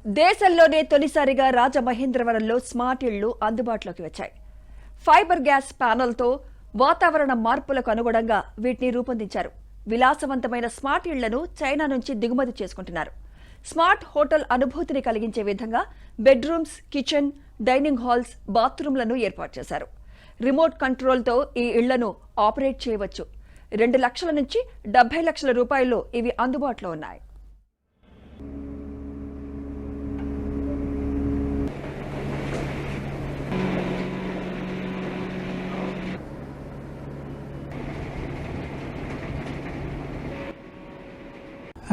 దేశంలోనే తొలిసారిగా రాజమహేంద్రవరంలో స్మార్ట్ ఇళ్లు అందుబాటులోకి వచ్చాయి. ఫైబర్ గ్యాస్ ప్యానెల్తో వాతావరణ మార్పులకు అనుగుణంగా వీటిని రూపొందించారు. విలాసవంతమైన స్మార్ట్ ఇళ్లను చైనా నుంచి దిగుమతి చేసుకుంటున్నారు. స్మార్ట్ హోటల్ అనుభూతిని కలిగించే విధంగా బెడ్రూమ్స్, కిచెన్, డైనింగ్ హాల్స్, బాత్రూంలను ఏర్పాటు చేశారు. రిమోట్ కంట్రోల్తో ఈ ఇళ్లను ఆపరేట్ చేయవచ్చు. 2 లక్షల నుంచి 70 లక్షల రూపాయల్లో ఇవి అందుబాటులో ఉన్నాయి.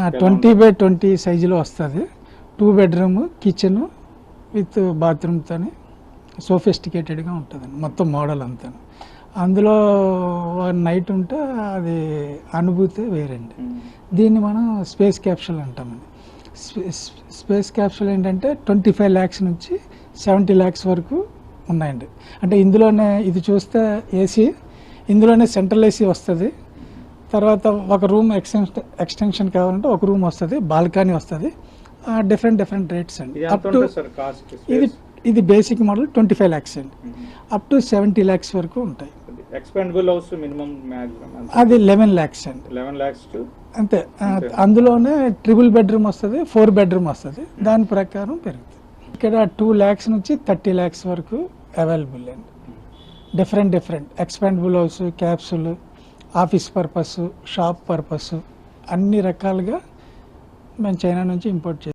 ఆ 20x20 సైజులో వస్తుంది. 2 బెడ్రూమ్, కిచెన్ విత్ బాత్రూమ్తో సోఫిస్టికేటెడ్గా ఉంటుందండి మొత్తం మోడల్ అంతా. అందులో నైట్ ఉంటే అది అనుభూతి వేరండి. దీన్ని మనం స్పేస్ క్యాప్సూల్ అంటామండి. స్పేస్ క్యాప్సూల్ ఏంటంటే 25 lakhs నుంచి 70 lakhs వరకు ఉన్నాయండి. అంటే ఇందులోనే ఇది చూస్తే ఏసీ, ఇందులోనే సెంట్రల్ ఏసీ వస్తుంది. తర్వాత ఒక రూమ్ ఎక్స్టెన్షన్ కావాలంటే ఒక రూమ్ వస్తుంది, బాల్కనీ వస్తుంది. డిఫరెంట్ రేట్స్ అండి. అప్ టు ఇది బేసిక్ మోడల్ 25 lakhs అండి. అప్ టు 70 lakhs వరకు ఉంటాయి. ఎక్స్పెండబుల్ హౌస్ మినిమం మ్యాక్సిమం అది 11 lakhs అండి. 11 lakhs టు అంతే. అందులోనే ట్రిపుల్ బెడ్రూమ్ వస్తుంది, 4 bedroom వస్తుంది. దాని ప్రకారం పెరుగుతుంది. ఇక్కడ 2 lakhs నుంచి 30 lakhs వరకు అవైలబుల్ అండి. Different expendable house, capsule, office purpose, shop purpose అన్ని రకాలుగా మేము చైనా నుంచి ఇంపోర్ట్ చేస్తాం.